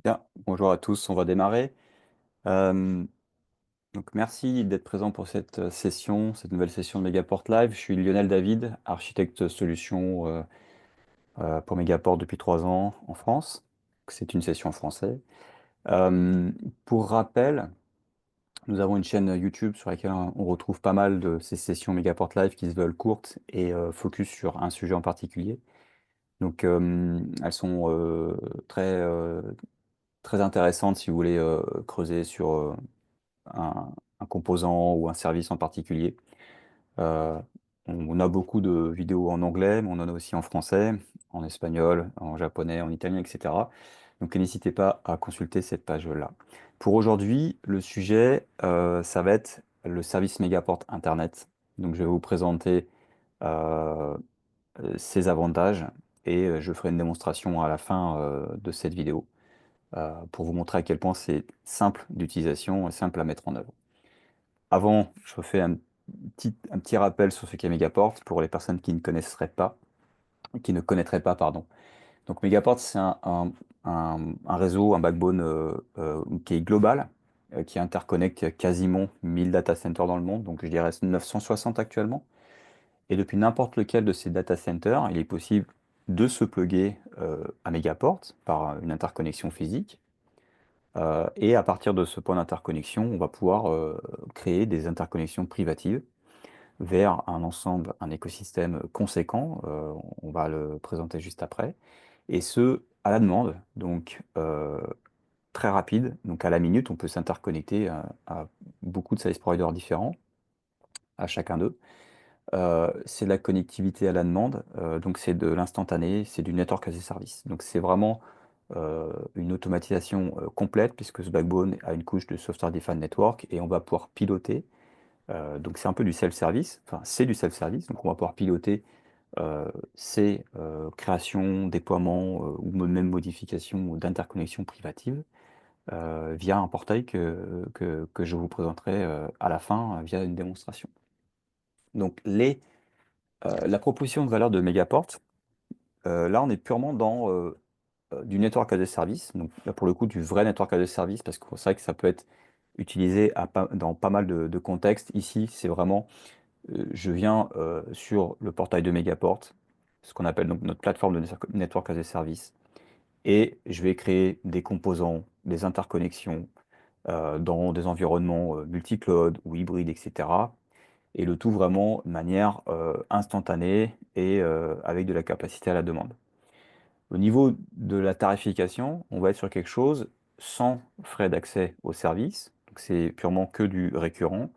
Bien, bonjour à tous, on va démarrer. Euh, donc merci d'être présent pour cette session, cette nouvelle session de Megaport Live. Je suis Lionel David, architecte solution pour Megaport depuis 3 ans en France. C'est une session en français. Euh, pour rappel, nous avons une chaîne YouTube sur laquelle on retrouve pas mal de ces sessions Megaport Live qui se veulent courtes et focus sur un sujet en particulier. Donc elles sont très intéressantes si vous voulez creuser sur un, un composant ou un service en particulier. Euh, on a beaucoup de vidéos en anglais, mais on en a aussi en français, en espagnol, en japonais, en italien, etc. Donc n'hésitez pas à consulter cette page-là. Pour aujourd'hui, le sujet, ça va être le service Megaport Internet. Donc je vais vous présenter euh, ses avantages et je ferai une démonstration à la fin de cette vidéo pour vous montrer à quel point c'est simple d'utilisation et simple à mettre en œuvre. Avant, je refais un petit rappel sur ce qu'est Megaport pour les personnes qui ne connaîtraient pas, pardon. Donc Megaport, c'est un réseau, un backbone qui est global, qui interconnecte quasiment 1000 data centers dans le monde, donc je dirais 960 actuellement. Et depuis n'importe lequel de ces data centers, il est possible de se plugger à Megaport par une interconnexion physique. Et à partir de ce point d'interconnexion, on va pouvoir créer des interconnexions privatives vers un ensemble, un écosystème conséquent. On va le présenter juste après. Et ce, à la demande, donc très rapide. Donc à la minute, on peut s'interconnecter à beaucoup de service providers différents, à chacun d'eux. C'est de la connectivité à la demande, donc c'est de l'instantané, c'est du network as a service. Donc c'est vraiment une automatisation complète puisque ce backbone a une couche de software defined network et on va pouvoir piloter. Donc c'est un peu du self-service, enfin c'est du self-service, donc on va pouvoir piloter ces créations, déploiements ou même modifications d'interconnexions privatives via un portail que je vous présenterai à la fin via une démonstration. Donc la proposition de valeur de Megaport, là on est purement dans du network as a service, donc là pour le coup du vrai network as a service, parce que c'est vrai que ça peut être utilisé dans pas mal de contextes. Ici, c'est vraiment je viens sur le portail de Megaport, ce qu'on appelle donc notre plateforme de Network as a Service, et je vais créer des composants, des interconnexions dans des environnements multi-cloud ou hybrides, etc. Et le tout vraiment de manière instantanée et avec de la capacité à la demande. Au niveau de la tarification, on va être sur quelque chose sans frais d'accès au service, donc c'est purement que du récurrent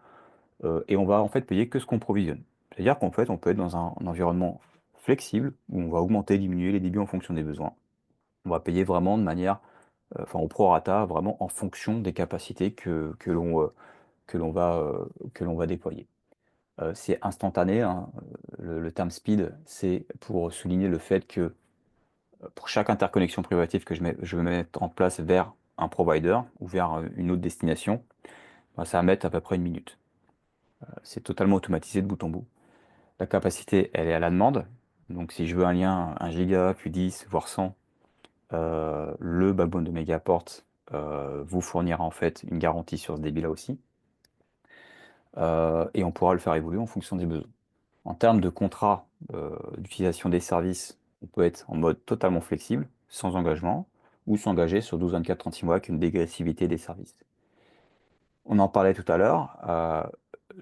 et on va en fait payer que ce qu'on provisionne. C'est-à-dire qu'en fait, on peut être dans un environnement flexible où on va augmenter, diminuer les débits en fonction des besoins. On va payer vraiment de manière, enfin au prorata, vraiment en fonction des capacités que l'on va, que l'on va déployer. C'est instantané, hein. Le terme speed, c'est pour souligner le fait que pour chaque interconnexion privative que je vais mettre en place vers un provider ou vers une autre destination, ben, ça va mettre à peu près une minute. C'est totalement automatisé de bout en bout. La capacité, elle est à la demande. Donc si je veux un lien 1 giga, puis 10, voire 100, le backbone de Megaport vous fournira en fait une garantie sur ce débit-là aussi. Et on pourra le faire évoluer en fonction des besoins. En termes de contrat d'utilisation des services, on peut être en mode totalement flexible, sans engagement, ou s'engager sur 12, 24, 36 mois avec une dégressivité des services. On en parlait tout à l'heure,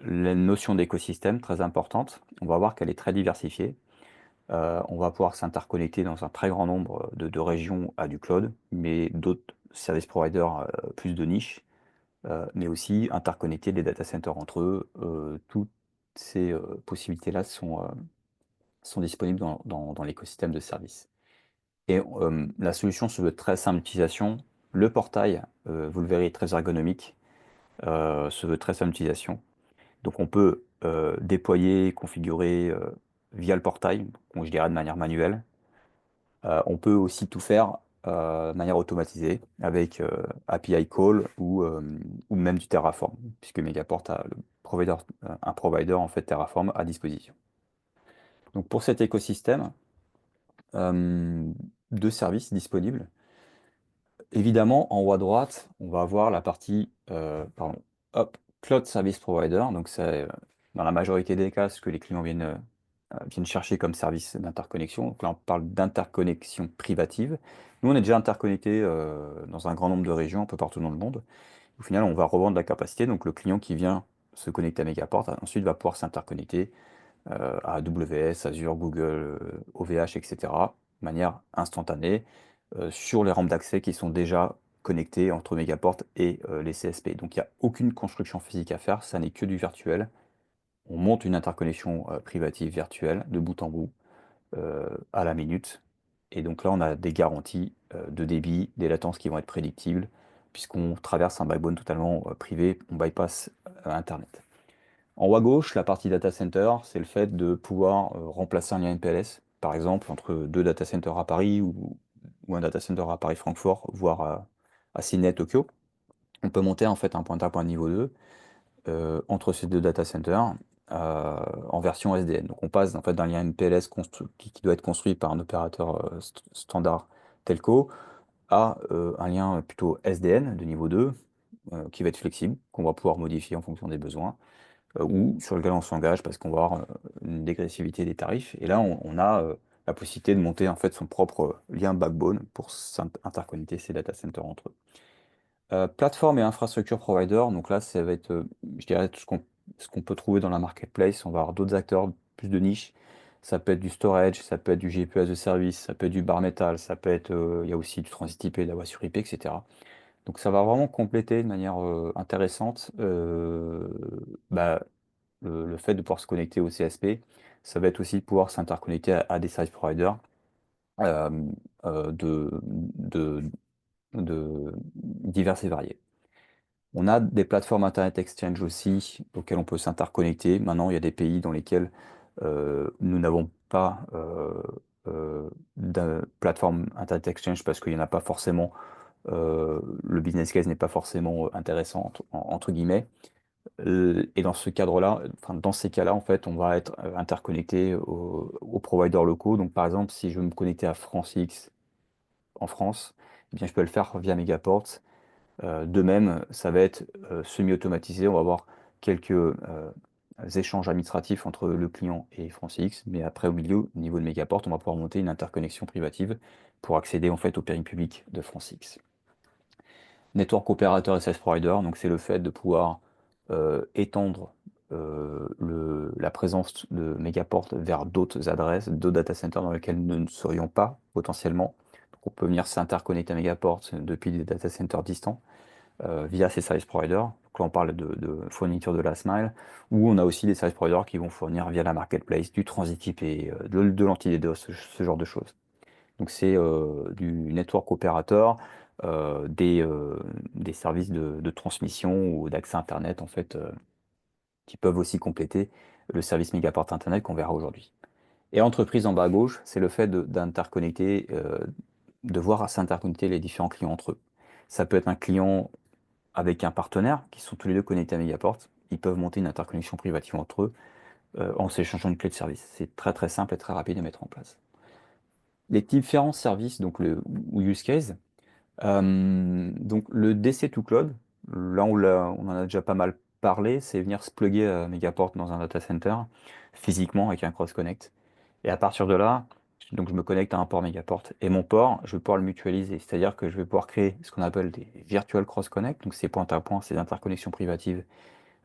la notion d'écosystème, très importante. On va voir qu'elle est très diversifiée. On va pouvoir s'interconnecter dans un très grand nombre de régions à du cloud, mais d'autres service providers plus de niche, mais aussi interconnecter des data centers entre eux. Toutes ces possibilités-là sont disponibles dans l'écosystème de services. Et la solution se veut très simple d'utilisation. Le portail, vous le verrez, très ergonomique, se veut très simple d'utilisation. Donc on peut déployer, configurer via le portail, donc je dirais de manière manuelle. On peut aussi tout faire de manière automatisée avec API Call ou même du Terraform, puisque Megaport a un provider en fait Terraform à disposition. Donc pour cet écosystème de services disponibles, Évidemment, en haut à droite, on va avoir la partie, pardon, hop, Cloud Service Provider. Donc, c'est dans la majorité des cas ce que les clients viennent chercher comme service d'interconnexion. Donc là, on parle d'interconnexion privative. Nous, on est déjà interconnecté dans un grand nombre de régions, un peu partout dans le monde. Au final, on va revendre la capacité. Donc, le client qui vient se connecter à Megaport, ensuite va pouvoir s'interconnecter à AWS, Azure, Google, OVH, etc., de manière instantanée, sur les rampes d'accès qui sont déjà connectées entre Megaport et les CSP. Donc il n'y a aucune construction physique à faire, ça n'est que du virtuel. On monte une interconnexion privative virtuelle de bout en bout à la minute. Et donc là, on a des garanties de débit, des latences qui vont être prédictibles, puisqu'on traverse un backbone totalement privé, on bypass Internet. En haut à gauche, la partie data center, c'est le fait de pouvoir remplacer un lien MPLS, par exemple, entre deux data centers à Paris ou un data center à Paris-Francfort, voire à Sydney, Tokyo. On peut monter en fait un point à point niveau 2 entre ces deux data centers en version SDN. Donc on passe en fait d'un lien MPLS qui doit être construit par un opérateur standard telco à un lien plutôt SDN de niveau 2 qui va être flexible, qu'on va pouvoir modifier en fonction des besoins ou sur lequel on s'engage parce qu'on va avoir une dégressivité des tarifs. Et là, on a la possibilité de monter en fait son propre lien backbone pour interconnecter ces data centers entre eux. Plateforme et infrastructure provider, donc là, ça va être, je dirais, tout ce qu'on peut trouver dans la marketplace. On va avoir d'autres acteurs, plus de niche. Ça peut être du storage, ça peut être du GPU as a service, ça peut être du bar metal, ça peut être, il y a aussi du transit IP, de la voix sur IP, etc. Donc ça va vraiment compléter de manière intéressante bah, le fait de pouvoir se connecter au CSP. Ça va être aussi de pouvoir s'interconnecter à des service providers euh, de divers et variés. On a des plateformes Internet Exchange aussi auxquelles on peut s'interconnecter. Maintenant, il y a des pays dans lesquels nous n'avons pas de plateforme Internet Exchange parce qu'il n'y en a pas forcément, le business case n'est pas forcément intéressant entre guillemets. Et dans ce cadre-là, enfin, dans ces cas-là, en fait, on va être interconnecté aux providers locaux. Donc, par exemple, si je veux me connecter à FranceX en France, eh bien, je peux le faire via Megaport. De même, ça va être semi-automatisé. On va avoir quelques échanges administratifs entre le client et FranceX, mais après, au milieu, au niveau de Megaport, on va pouvoir monter une interconnexion privative pour accéder en fait au périmètre public de FranceX. Network opérateur et service provider, donc c'est le fait de pouvoir étendre la présence de Megaport vers d'autres adresses, d'autres data centers dans lesquels nous ne serions pas potentiellement. Donc on peut venir s'interconnecter à Megaport depuis des data centers distants via ces service providers. Donc là on parle de fourniture de last mile, ou on a aussi des service providers qui vont fournir via la marketplace du transit IP, de l'anti-DDoS, ce genre de choses. Donc c'est du network opérateur, des services de transmission ou d'accès Internet en fait, qui peuvent aussi compléter le service Megaport Internet qu'on verra aujourd'hui. Et entreprise en bas à gauche, c'est le fait d'interconnecter, de voir à s'interconnecter les différents clients entre eux. Ça peut être un client avec un partenaire qui sont tous les deux connectés à Megaport. Ils peuvent monter une interconnexion privative entre eux en s'échangeant une clé de service. C'est très très simple et très rapide à mettre en place. Les différents services donc ou use case. Donc le DC to Cloud, là on en a déjà pas mal parlé, c'est venir se plugger à Megaport dans un data center physiquement avec un cross-connect. Et à partir de là, donc je me connecte à un port Megaport. Et mon port, je vais pouvoir le mutualiser. C'est-à-dire que je vais pouvoir créer ce qu'on appelle des virtual cross-connect, donc c'est point à point, ces interconnexions privatives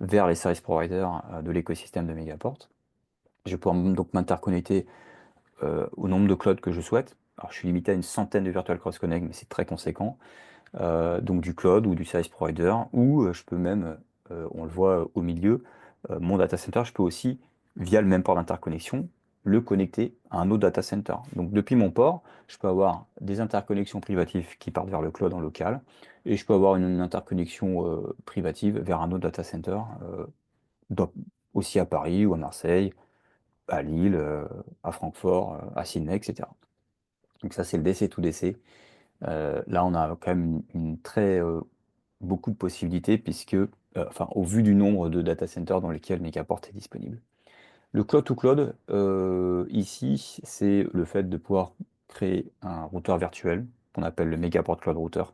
vers les service providers de l'écosystème de Megaport. Je vais pouvoir donc m'interconnecter au nombre de clouds que je souhaite. Alors je suis limité à une centaine de virtual cross-connect, mais c'est très conséquent. Donc du cloud ou du service provider, ou je peux même, on le voit au milieu, mon data center, je peux aussi, via le même port d'interconnexion, le connecter à un autre data center. Donc depuis mon port, je peux avoir des interconnexions privatives qui partent vers le cloud en local, et je peux avoir une interconnexion privative vers un autre data center, dans- aussi à Paris ou à Marseille, à Lille, à Francfort, à Sydney, etc. Donc ça, c'est le DC to DC. Là, on a quand même beaucoup de possibilités puisque, enfin, au vu du nombre de data centers dans lesquels Megaport est disponible. Le cloud to cloud, ici, c'est le fait de pouvoir créer un routeur virtuel qu'on appelle le Megaport Cloud Router.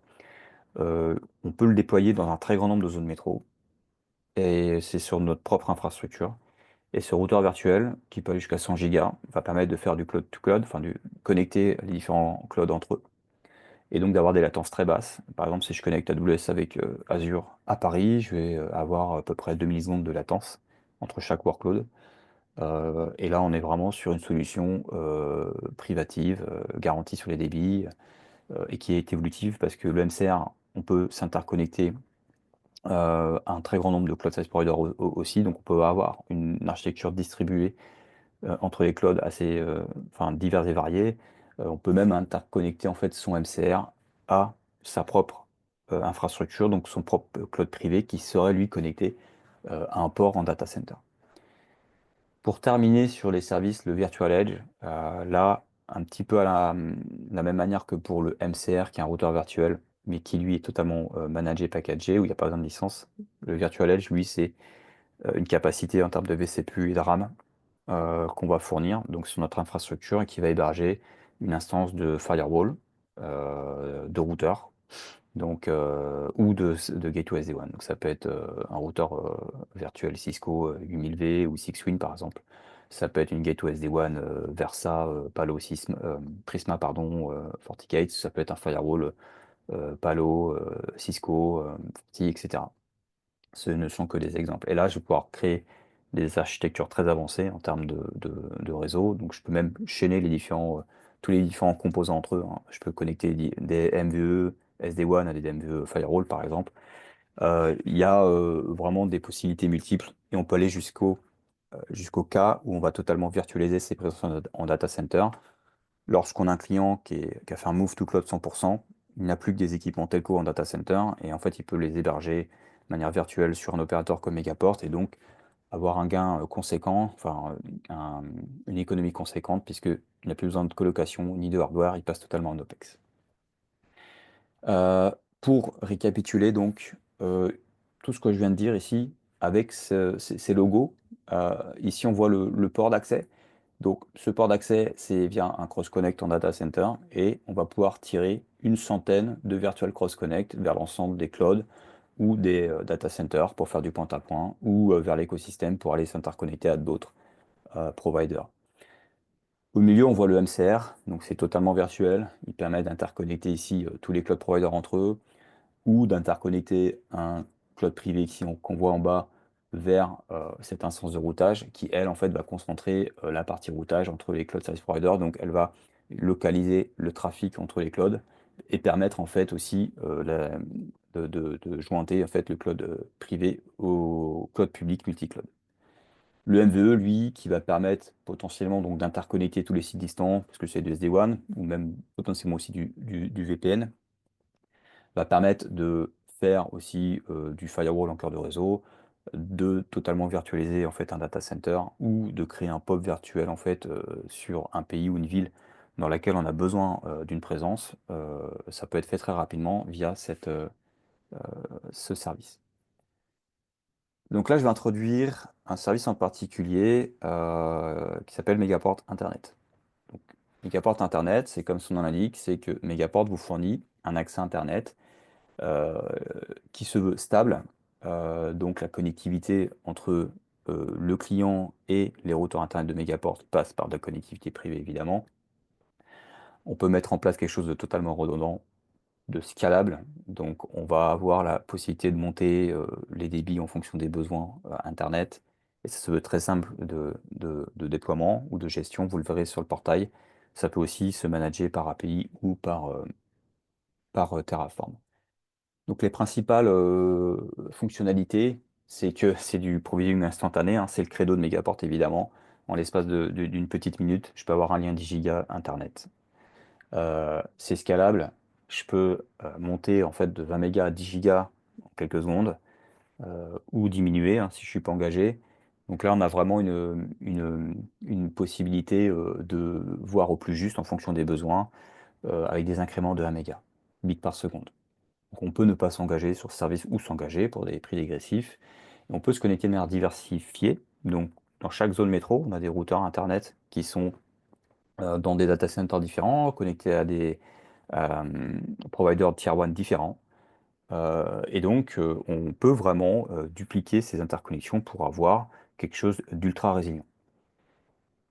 Euh, on peut le déployer dans un très grand nombre de zones métro, et c'est sur notre propre infrastructure. Et ce routeur virtuel, qui peut aller jusqu'à 100 gigas, va permettre de faire du cloud to cloud, enfin, connecter les différents clouds entre eux, et donc d'avoir des latences très basses. Par exemple, si je connecte AWS avec Azure à Paris, je vais avoir à peu près 2 millisecondes de latence entre chaque workload. Et là, on est vraiment sur une solution privative, garantie sur les débits, et qui est évolutive parce que le MCR, on peut s'interconnecter à un très grand nombre de cloud service providers aussi. Donc, on peut avoir une architecture distribuée entre les clouds assez enfin, divers et variés. On peut même interconnecter en fait son MCR à sa propre infrastructure, donc son propre cloud privé qui serait lui connecté à un port en data center. Pour terminer sur les services, le Virtual Edge, là, un petit peu à la même manière que pour le MCR, qui est un routeur virtuel, mais qui lui est totalement managé, packagé, où il n'y a pas besoin de licence. Le Virtual Edge, lui, c'est une capacité en termes de vCPU et de RAM qu'on va fournir donc sur notre infrastructure et qui va héberger une instance de firewall, de routeur, donc, ou de gateway SD-WAN. Donc ça peut être un routeur virtuel Cisco 8000V ou SixWin par exemple. Ça peut être une gateway SD-WAN Versa, Prisma pardon, FortiGate. Ça peut être un firewall Palo, Cisco, Forti, etc. Ce ne sont que des exemples. Et là, je vais pouvoir créer des architectures très avancées en termes de réseau. Donc, je peux même chaîner tous les différents composants entre eux, hein. Je peux connecter des MVE SD-WAN à des MVE Firewall, par exemple. Il y a vraiment des possibilités multiples et on peut aller jusqu'au cas où on va totalement virtualiser ses présences en data center. Lorsqu'on a un client qui a fait un move to cloud 100%, il n'a plus que des équipements telco en data center et en fait, il peut les héberger de manière virtuelle sur un opérateur comme Megaport et donc avoir un gain conséquent, enfin une économie conséquente puisqu'il n'a plus besoin de colocation ni de hardware, il passe totalement en OPEX. Euh, pour récapituler donc tout ce que je viens de dire ici avec ces logos, ici on voit le port d'accès. Donc ce port d'accès, c'est via un cross-connect en data center et on va pouvoir tirer une centaine de virtual cross-connect vers l'ensemble des clouds ou des data centers pour faire du point-à-point ou vers l'écosystème pour aller s'interconnecter à d'autres providers. Au milieu, on voit le MCR, donc c'est totalement virtuel. Il permet d'interconnecter ici tous les cloud providers entre eux ou d'interconnecter un cloud privé qu'on voit en bas vers cette instance de routage qui, elle, en fait, va concentrer la partie routage entre les cloud service providers. Donc, elle va localiser le trafic entre les clouds et permettre, en fait, aussi de jointer, en fait, le cloud privé au cloud public multi-cloud. Le MVE, lui, qui va permettre potentiellement donc d'interconnecter tous les sites distants, parce que c'est du SD-WAN, ou même potentiellement aussi du VPN, va permettre de faire aussi du firewall en cœur de réseau, de totalement virtualiser en fait un data center ou de créer un POP virtuel en fait sur un pays ou une ville dans laquelle on a besoin d'une présence. Ça peut être fait très rapidement via ce service. Donc là, je vais introduire un service en particulier qui s'appelle Megaport Internet. Donc, Megaport Internet, c'est comme son nom l'indique, c'est que Megaport vous fournit un accès Internet euh, qui se veut stable. Donc la connectivité entre le client et les routeurs Internet de Megaport passe par de la connectivité privée, évidemment. On peut mettre en place quelque chose de totalement redondant, de scalable. Donc on va avoir la possibilité de monter les débits en fonction des besoins Internet. Et ça se veut très simple de déploiement ou de gestion, vous le verrez sur le portail. Ça peut aussi se manager par API ou par Terraform. Donc les principales fonctionnalités, c'est que c'est du provisioning instantané, hein, c'est le credo de Megaport évidemment. En l'espace d'une petite minute, je peux avoir un lien 10 gigas Internet. C'est scalable, je peux monter en fait de 20 mégas à 10 gigas en quelques secondes, ou diminuer hein, si je suis pas engagé. Donc là, on a vraiment une possibilité de voir au plus juste en fonction des besoins, avec des incréments de 1 méga bits par seconde. Donc on peut ne pas s'engager sur ce service ou s'engager pour des prix dégressifs. Et on peut se connecter de manière diversifiée. Donc dans chaque zone métro, on a des routeurs Internet qui sont dans des data centers différents, connectés à des providers de Tier 1 différents. Et donc, on peut vraiment dupliquer ces interconnexions pour avoir quelque chose d'ultra résilient.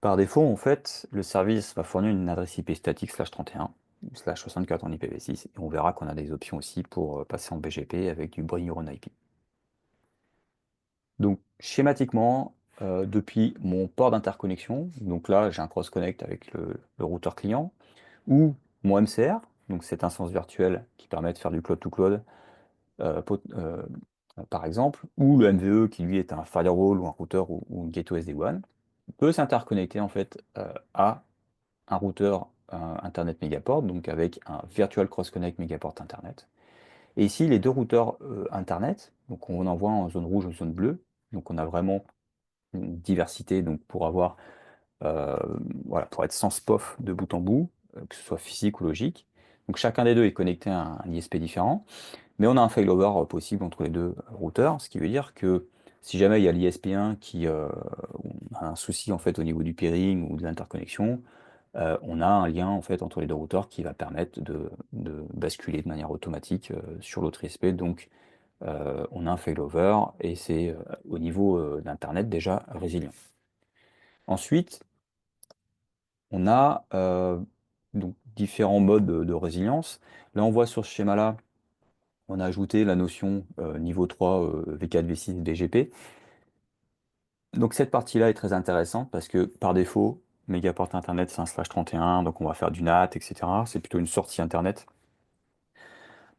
Par défaut, en fait, le service va fournir une adresse IP statique /31 /64 en IPv6 et on verra qu'on a des options aussi pour passer en BGP avec du Bring Your Own IP. Donc schématiquement, depuis mon port d'interconnexion, donc là j'ai un cross-connect avec le routeur client, ou mon MCR, donc cette instance virtuelle qui permet de faire du cloud-to-cloud, par exemple, ou le MVE qui lui est un firewall ou un routeur ou une gateway SD-WAN, peut s'interconnecter en fait à un routeur Internet Megaport, donc avec un Virtual Cross Connect Megaport Internet. Et ici, les deux routeurs Internet, donc on en voit en zone rouge ou zone bleue, donc on a vraiment une diversité donc pour avoir, euh, voilà, pour être sans SPOF de bout en bout, que ce soit physique ou logique. Donc chacun des deux est connecté à un ISP différent. Mais on a un failover possible entre les deux routeurs, ce qui veut dire que si jamais il y a l'ISP1 qui a un souci en fait au niveau du peering ou de l'interconnexion, on a un lien en fait entre les deux routeurs qui va permettre de basculer de manière automatique sur l'autre ISP. Donc on a un failover et c'est au niveau d'Internet déjà résilient. Ensuite, on a donc différents modes de résilience. Là, on voit sur ce schéma-là on a ajouté la notion niveau 3 V4, V6, BGP. Donc cette partie-là est très intéressante parce que par défaut, Megaport Internet c'est un /31, donc on va faire du NAT, etc. C'est plutôt une sortie Internet.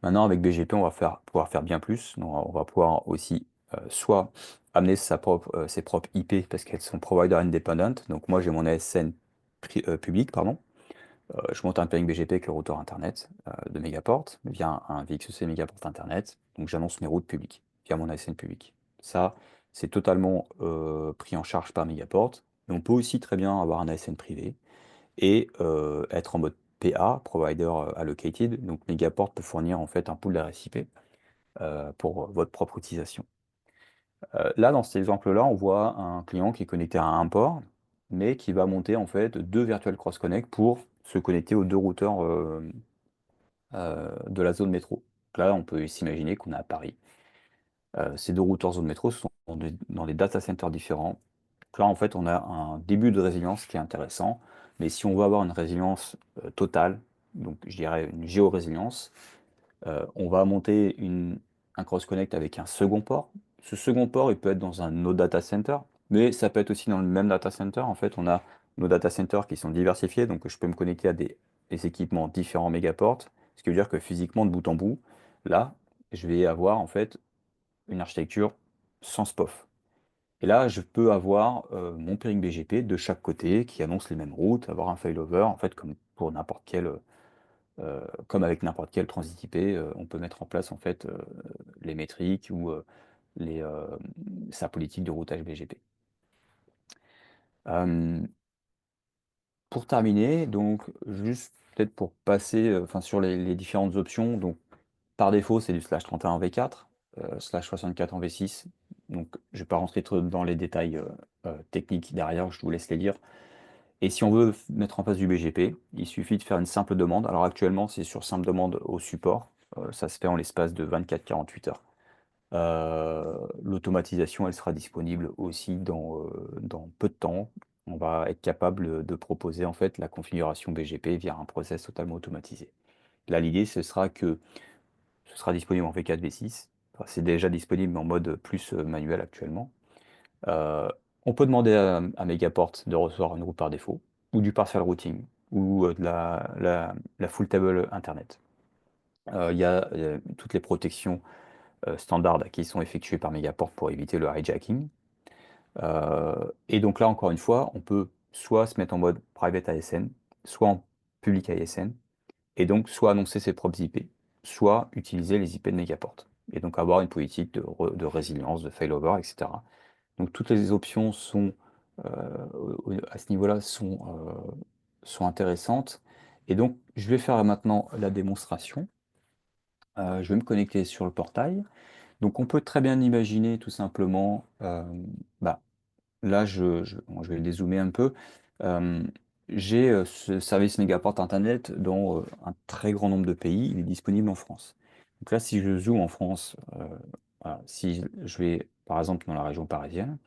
Maintenant avec BGP, on va pouvoir faire bien plus. Donc, on va pouvoir aussi soit amener ses propres IP parce qu'elles sont provider independent. Donc moi j'ai mon ASN public, pardon. Je monte un pairing BGP avec le routeur Internet de Megaport via un VXC Megaport Internet. Donc j'annonce mes routes publiques via mon ASN public. Ça, c'est totalement pris en charge par Megaport. Mais on peut aussi très bien avoir un ASN privé et être en mode PA, Provider Allocated. Donc Megaport peut fournir en fait un pool d'adresses IP pour votre propre utilisation. Là, dans cet exemple-là, on voit un client qui est connecté à un port, mais qui va monter en fait deux virtual cross connect pour se connecter aux deux routeurs de la zone métro. Donc là, on peut s'imaginer qu'on est à Paris. Ces deux routeurs zone métro sont dans des data centers différents. Donc là, en fait, on a un début de résilience qui est intéressant, mais si on veut avoir une résilience totale, donc je dirais une géorésilience, on va monter un cross-connect avec un second port. Ce second port, il peut être dans un autre data center, mais ça peut être aussi dans le même data center. En fait, on a nos data centers qui sont diversifiés, donc je peux me connecter à des équipements différents mégaports, ce qui veut dire que physiquement, de bout en bout, là, je vais avoir en fait une architecture sans SPOF. Et là, je peux avoir mon peering BGP de chaque côté qui annonce les mêmes routes, avoir un failover, en fait, comme pour n'importe quel comme avec n'importe quel transit IP, on peut mettre en place en fait les métriques ou les, euh, sa politique de routage BGP. Euh, pour terminer, donc juste peut-être pour passer sur les différentes options, donc par défaut c'est du /31 en V4, /64 en V6. Donc je ne vais pas rentrer trop dans les détails techniques derrière, je vous laisse les lire. Et si on veut mettre en place du BGP, il suffit de faire une simple demande. Alors actuellement, c'est sur simple demande au support. Ça se fait en l'espace de 24-48 heures. L'automatisation, elle sera disponible aussi dans peu de temps. On va être capable de proposer en fait la configuration BGP via un process totalement automatisé. Là, l'idée, ce sera que ce sera disponible en V4, V6. Enfin, c'est déjà disponible mais en mode plus manuel actuellement. Euh, on peut demander à Megaport de recevoir une route par défaut, ou du partial routing, ou de la full table Internet. Il y a toutes les protections standards qui sont effectuées par Megaport pour éviter le hijacking. Et donc là, encore une fois, on peut soit se mettre en mode private ASN, soit en public ASN, et donc soit annoncer ses propres IP, soit utiliser les IP de Megaport. Et donc avoir une politique de résilience, de failover, etc. Donc toutes les options sont à ce niveau-là sont intéressantes. Et donc je vais faire maintenant la démonstration. Je vais me connecter sur le portail. Donc on peut très bien imaginer tout simplement, bah, là bon, je vais le dézoomer un peu. Euh, j'ai ce service Megaport Internet dans un très grand nombre de pays. Il est disponible en France. Donc là, si je zoome en France, voilà, si je vais par exemple dans la région parisienne,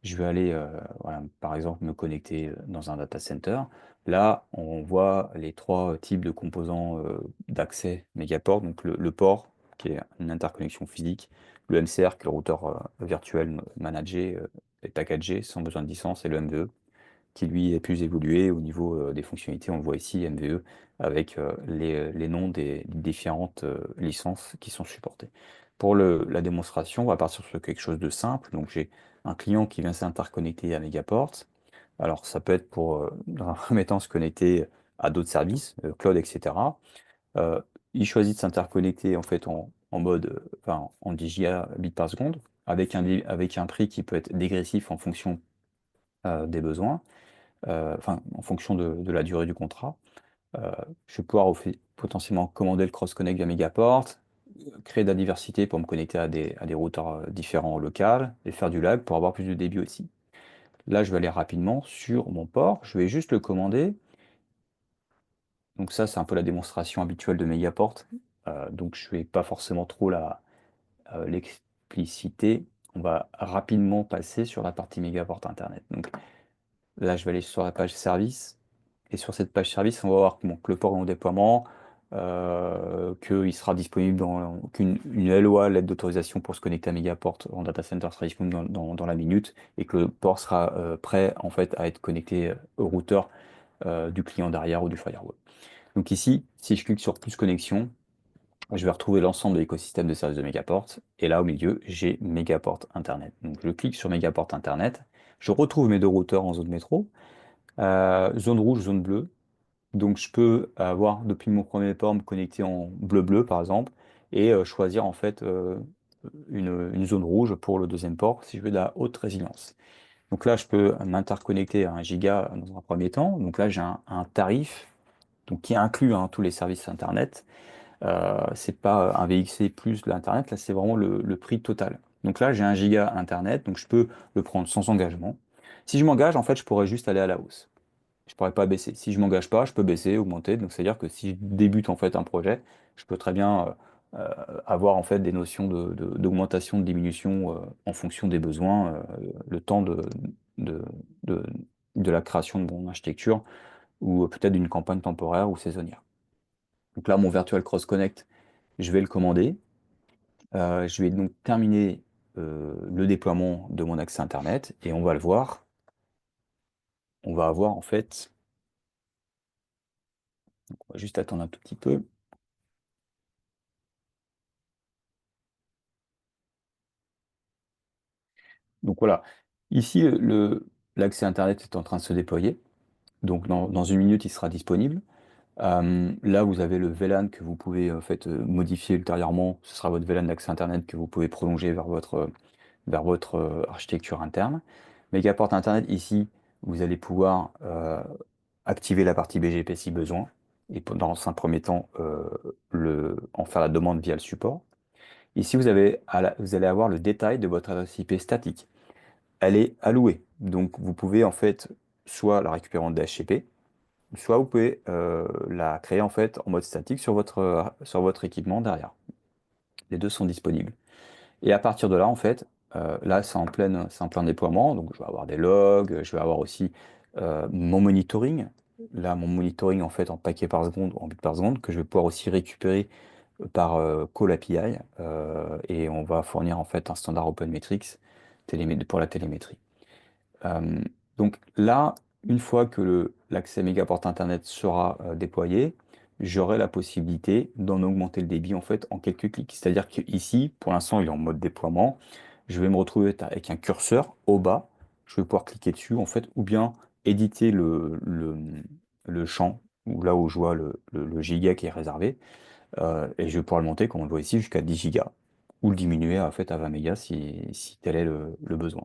je vais aller, voilà, par exemple, me connecter dans un data center. Là, on voit les trois types de composants d'accès Megaport. Donc le port, qui est une interconnexion physique, le MCR, qui est le routeur virtuel managé et packagé sans besoin de licence, et le MVE, qui lui est plus évolué au niveau des fonctionnalités. On le voit ici, MVE, avec les noms des différentes licences qui sont supportées. Pour la démonstration, on va partir sur quelque chose de simple. Donc j'ai un client qui vient s'interconnecter à Megaport. Alors ça peut être pour, dans un premier temps, se connecter à d'autres services, cloud, etc. Euh, il choisit de s'interconnecter en fait en mode, enfin, en 10 gigabits par seconde, avec un prix qui peut être dégressif en fonction des besoins, enfin, en fonction de la durée du contrat. Euh, je vais pouvoir potentiellement commander le cross-connect via Megaport, créer de la diversité pour me connecter à des routeurs différents locaux et faire du lag pour avoir plus de débit aussi. Là, je vais aller rapidement sur mon port, je vais juste le commander. Donc ça, c'est un peu la démonstration habituelle de Megaport. Donc je ne vais pas forcément trop l'expliciter. On va rapidement passer sur la partie Megaport Internet. Donc là, je vais aller sur la page service. Et sur cette page service, on va voir bon, que le port est en déploiement, qu'il sera disponible qu'une une LOA, l'aide d'autorisation pour se connecter à Megaport en data center sera disponible dans la minute et que le port sera prêt en fait à être connecté au routeur du client derrière ou du firewall. Donc ici, si je clique sur plus connexion, je vais retrouver l'ensemble de l'écosystème de services de Megaport. Et là, au milieu, j'ai Megaport Internet. Donc je clique sur Megaport Internet. Je retrouve mes deux routeurs en zone métro, zone rouge, zone bleue. Donc je peux avoir depuis mon premier port me connecter en bleu-bleu par exemple et choisir en fait une zone rouge pour le deuxième port si je veux de la haute résilience. Donc là je peux m'interconnecter à 1 giga dans un premier temps. Donc là j'ai un tarif donc, qui inclut hein, tous les services Internet. C'est pas un VXC plus l'Internet, là c'est vraiment le prix total. Donc là j'ai 1 giga Internet, donc je peux le prendre sans engagement. Si je m'engage, en fait, je pourrais juste aller à la hausse. Je pourrais pas baisser. Si je m'engage pas, je peux baisser, augmenter. Donc c'est-à-dire que si je débute en fait un projet, je peux très bien avoir en fait des notions d'augmentation, de diminution en fonction des besoins, le temps de, de, de la création de mon architecture ou peut-être d'une campagne temporaire ou saisonnière. Donc là, mon Virtual Cross Connect, je vais le commander. Je vais donc terminer le déploiement de mon accès Internet et on va le voir. On va avoir en fait, on va juste attendre un tout petit peu. Donc voilà, ici, l'accès Internet est en train de se déployer. Donc dans une minute, il sera disponible. Là, vous avez le VLAN que vous pouvez en fait, modifier ultérieurement. Ce sera votre VLAN d'accès Internet que vous pouvez prolonger vers votre architecture interne. Megaport Internet, ici, vous allez pouvoir activer la partie BGP si besoin. Et dans un premier temps, en faire la demande via le support. Ici, vous allez avoir le détail de votre adresse IP statique. Elle est allouée. Donc vous pouvez en fait soit la récupérer en DHCP, soit vous pouvez la créer en fait en mode statique sur votre équipement derrière. Les deux sont disponibles. Et à partir de là, en fait, là c'est en plein déploiement, donc je vais avoir des logs, je vais avoir aussi mon monitoring. Là, mon monitoring en fait en paquets par seconde, en bits par seconde, que je vais pouvoir aussi récupérer par Call API, et on va fournir en fait un standard OpenMetrics pour la télémétrie. Euh, donc là, une fois que l'accès Megaport Internet sera déployé, j'aurai la possibilité d'en augmenter le débit en fait en quelques clics. C'est-à-dire qu'ici, pour l'instant, il est en mode déploiement. Je vais me retrouver avec un curseur au bas. Je vais pouvoir cliquer dessus en fait, ou bien éditer le champ, ou là où je vois le giga qui est réservé, et je vais pouvoir le monter, comme on le voit ici, jusqu'à 10 gigas, ou le diminuer en fait à 20 mégas si tel est le besoin.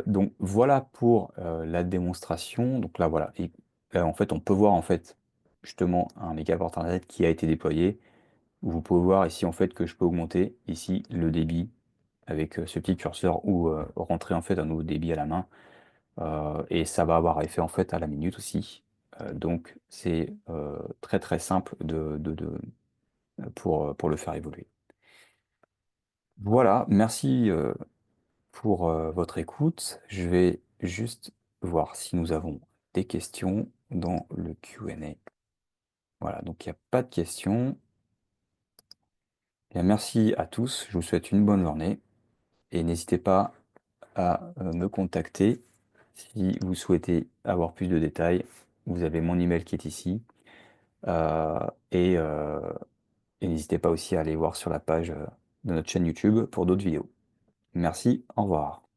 Donc voilà pour la démonstration. Donc là voilà. Et, en fait, on peut voir en fait justement un Megaport Internet qui a été déployé. Vous pouvez voir ici en fait que je peux augmenter ici le débit avec ce petit curseur ou rentrer en fait un nouveau débit à la main. Et ça va avoir effet en fait à la minute aussi. Donc c'est très très simple pour le faire évoluer. Voilà, merci pour votre écoute. Je vais juste voir si nous avons des questions dans le Q&A. Voilà, donc il n'y a pas de questions. Bien, merci à tous, je vous souhaite une bonne journée et n'hésitez pas à me contacter si vous souhaitez avoir plus de détails. Vous avez mon email qui est ici. Euh, et euh, et n'hésitez pas aussi à aller voir sur la page de notre chaîne YouTube pour d'autres vidéos. Merci, au revoir.